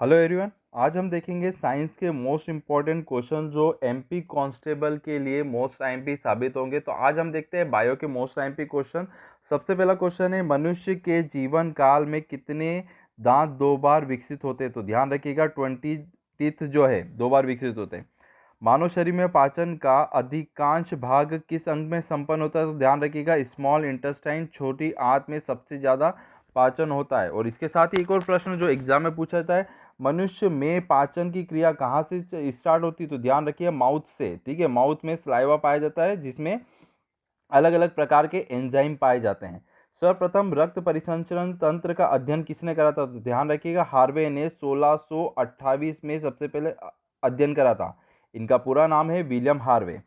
Hello everyone. आज हम देखेंगे साइंस के मोस्ट इम्पॉर्टेंट क्वेश्चन जो एमपी कांस्टेबल के लिए मोस्ट आईएमपी साबित होंगे। तो आज हम देखते हैं बायो के मोस्ट आईएमपी क्वेश्चन। सबसे पहला क्वेश्चन है, मनुष्य के जीवन काल में कितने दांत दो बार विकसित होते हैं? तो ध्यान रखिएगा 20 टीथ जो है दो बार विकसित होते हैं। मानव शरीर में पाचन का अधिकांश भाग किस अंग में संपन्न होता है? तो ध्यान रखिएगा स्मॉल इंटेस्टाइन, छोटी आंत में सबसे ज्यादा पाचन होता है। और इसके साथ ही एक और प्रश्न जो एग्जाम में पूछा जाता है, मनुष्य में पाचन की क्रिया कहाँ से स्टार्ट होती है? तो ध्यान रखिए माउथ से। ठीक है, माउथ में सलाइवा पाया जाता है जिसमें अलग अलग प्रकार के एंजाइम पाए जाते हैं। सर्वप्रथम रक्त परिसंचरण तंत्र का अध्ययन किसने करा था? तो ध्यान रखिएगा हार्वे ने 1628 में सबसे पहले अध्ययन करा था। इनका पूरा नाम है विलियम हार्वे।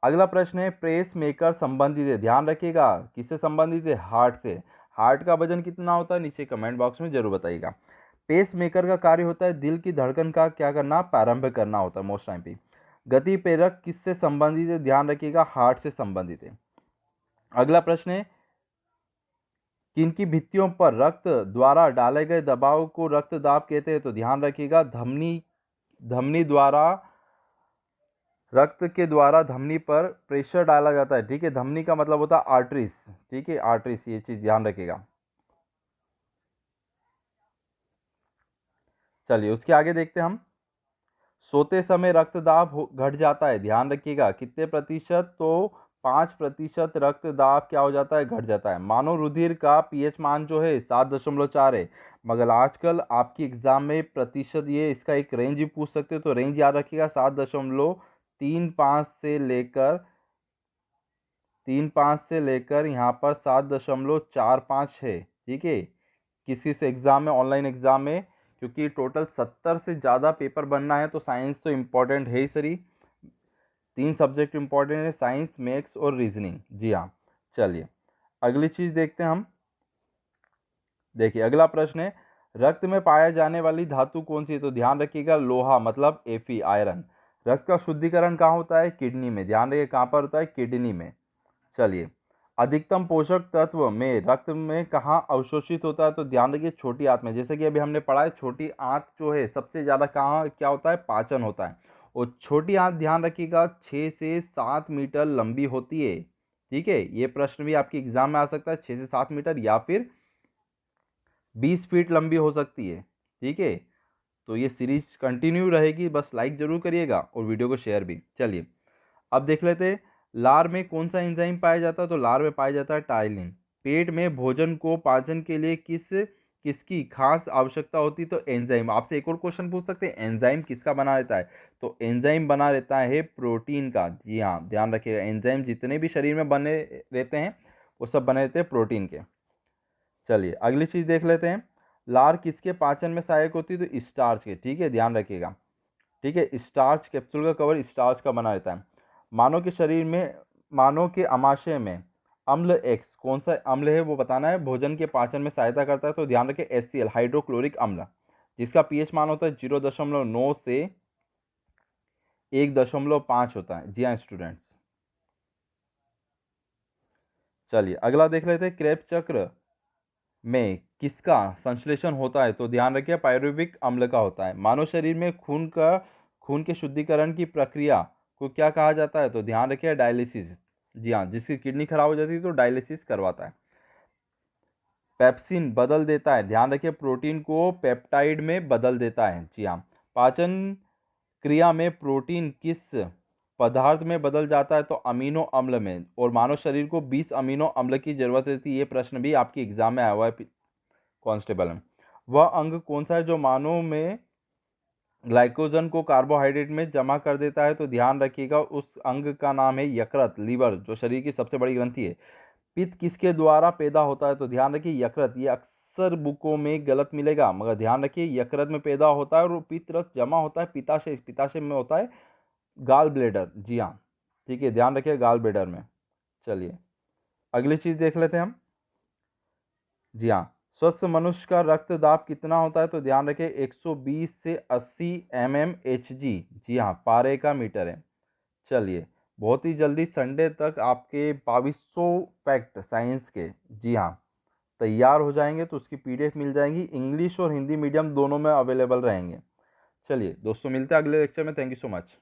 अगला प्रश्न है, प्रेस मेकर संबंधित है, ध्यान रखिएगा किससे संबंधित है? हार्ट से। हार्ट का वजन कितना होता है? नीचे कमेंट बॉक्स में जरूर बताइएगा। पेस मेकर का कार्य होता है दिल की धड़कन का क्या करना? प्रारंभ करना होता है मोस्ट टाइम पे। गति प्रेरक किससे संबंधित है? ध्यान रखिएगा हार्ट से संबंधित है। अगला प्रश्न है, किनकी भित्तियों पर रक्त द्वारा डाले गए दबाव को रक्तदाब कहते हैं? तो ध्यान रखिएगा धमनी धमनी द्वारा रक्त के द्वारा धमनी पर प्रेशर डाला जाता है। ठीक है, धमनी का मतलब होता है आर्टरीज। ठीक है, आर्टरीज, ये चीज ध्यान रखिएगा। चलिए उसके आगे देखते हैं हम। सोते समय रक्तदाब घट जाता है, ध्यान रखिएगा कितने प्रतिशत? तो 5% रक्तदाब क्या हो जाता है? घट जाता है। मानव रुधिर का पीएच मान जो है 7.4 है, मगर आजकल आपकी एग्जाम में प्रतिशत ये इसका एक रेंज भी पूछ सकते हो, तो रेंज याद रखिएगा 7.35 से लेकर यहाँ पर 7.45 है। ठीक है, किसी से एग्जाम में, ऑनलाइन एग्जाम में, क्योंकि टोटल 70 से ज़्यादा पेपर बनना है तो साइंस तो इम्पोर्टेंट है ही सरी। 3 सब्जेक्ट इम्पोर्टेंट है, साइंस, मैथ्स और रीजनिंग। जी हाँ। चलिए अगली चीज देखते हैं हम। देखिए अगला प्रश्न है, रक्त में पाया जाने वाली धातु कौन सी है? तो ध्यान रखिएगा लोहा, मतलब एफी, आयरन। रक्त का शुद्धिकरण कहाँ होता है? किडनी में। ध्यान रखिए कहाँ पर होता है? किडनी में। चलिए, अधिकतम पोषक तत्व में रक्त में कहाँ अवशोषित होता है? तो ध्यान रखिए छोटी आंत में। जैसे कि अभी हमने पढ़ा है छोटी आंत जो है सबसे ज्यादा कहाँ क्या होता है? पाचन होता है। और छोटी आंत ध्यान रखिएगा 6 से 7 मीटर लंबी होती है। ठीक है, ये प्रश्न भी आपके एग्जाम में आ सकता है, 6 से 7 मीटर या फिर 20 फीट लंबी हो सकती है। ठीक है, तो ये सीरीज कंटिन्यू रहेगी, बस लाइक जरूर करिएगा और वीडियो को शेयर भी। चलिए अब देख लेते हैं, लार में कौन सा एंजाइम पाया जाता है? तो लार में पाया जाता है टाइलिन। पेट में भोजन को पाचन के लिए किसकी खास आवश्यकता होती है? तो एंजाइम। आपसे एक और क्वेश्चन पूछ सकते हैं, एंजाइम किसका बना रहता है? तो एंजाइम बना रहता है प्रोटीन का। जी हाँ, ध्यान रखिएगा एंजाइम जितने भी शरीर में बने रहते हैं वो सब बने रहते हैं प्रोटीन के। चलिए अगली चीज देख लेते हैं, लार किसके पाचन में सहायक होती है? तो स्टार्च के। ठीक है, ध्यान रखिएगा। ठीक है, स्टार्च, कैप्सूल का कवर स्टार्च का बना रहता है। मानव के शरीर में, मानव के आमाशय में अम्ल एक्स, कौन सा अम्ल है वो बताना है, भोजन के पाचन में सहायता करता है? तो ध्यान रखें HCl, हाइड्रोक्लोरिक अम्ल, जिसका पीएच मान होता है 0.9 से 1.5 होता है। जी हाँ स्टूडेंट्स। चलिए अगला देख लेते हैं, क्रेब चक्र में किसका संश्लेषण होता है? तो ध्यान रखिए पायरुविक अम्ल का होता है। मानव शरीर में खून के शुद्धिकरण की प्रक्रिया को क्या कहा जाता है? तो ध्यान रखिए डायलिसिस। जी हाँ, जिसकी किडनी खराब हो जाती है तो डायलिसिस करवाता है। पेप्सिन बदल देता है, ध्यान रखिए प्रोटीन को पेप्टाइड में बदल देता है। जी हाँ। पाचन क्रिया में प्रोटीन किस पदार्थ में बदल जाता है? तो अमीनो अम्ल में। और मानव शरीर को 20 अमीनो अम्ल की जरूरत रहती है। ये प्रश्न भी आपकी एग्जाम में आया हुआ है कांस्टेबल में। वह अंग कौन सा है जो मानव में ग्लाइकोजन को कार्बोहाइड्रेट में जमा कर देता है? तो ध्यान रखिएगा उस अंग का नाम है यकृत, लीवर, जो शरीर की सबसे बड़ी ग्रंथि है। पित्त किसके द्वारा पैदा होता है? तो ध्यान रखिए यकृत। ये अक्सर बुकों में गलत मिलेगा, मगर ध्यान रखिए यकृत में पैदा होता है और पित्त रस जमा होता है पित्ताशय, पित्ताशय में होता है गाल ब्लेडर। जी हाँ, ठीक है, ध्यान रखिए गाल ब्लेडर में। चलिए अगली चीज देख लेते हैं हम। जी हाँ, स्वस्थ मनुष्य का रक्त दाब कितना होता है? तो ध्यान रखें 120 से 80 mmHg। जी हाँ, पारे का मीटर है। चलिए बहुत ही जल्दी संडे तक आपके 2200 फैक्ट साइंस के। जी हाँ, तैयार हो जाएंगे तो उसकी PDF मिल जाएगी। इंग्लिश और हिंदी मीडियम दोनों में अवेलेबल रहेंगे। चलिए दोस्तों, मिलते हैं अगले लेक्चर में। Thank you so much.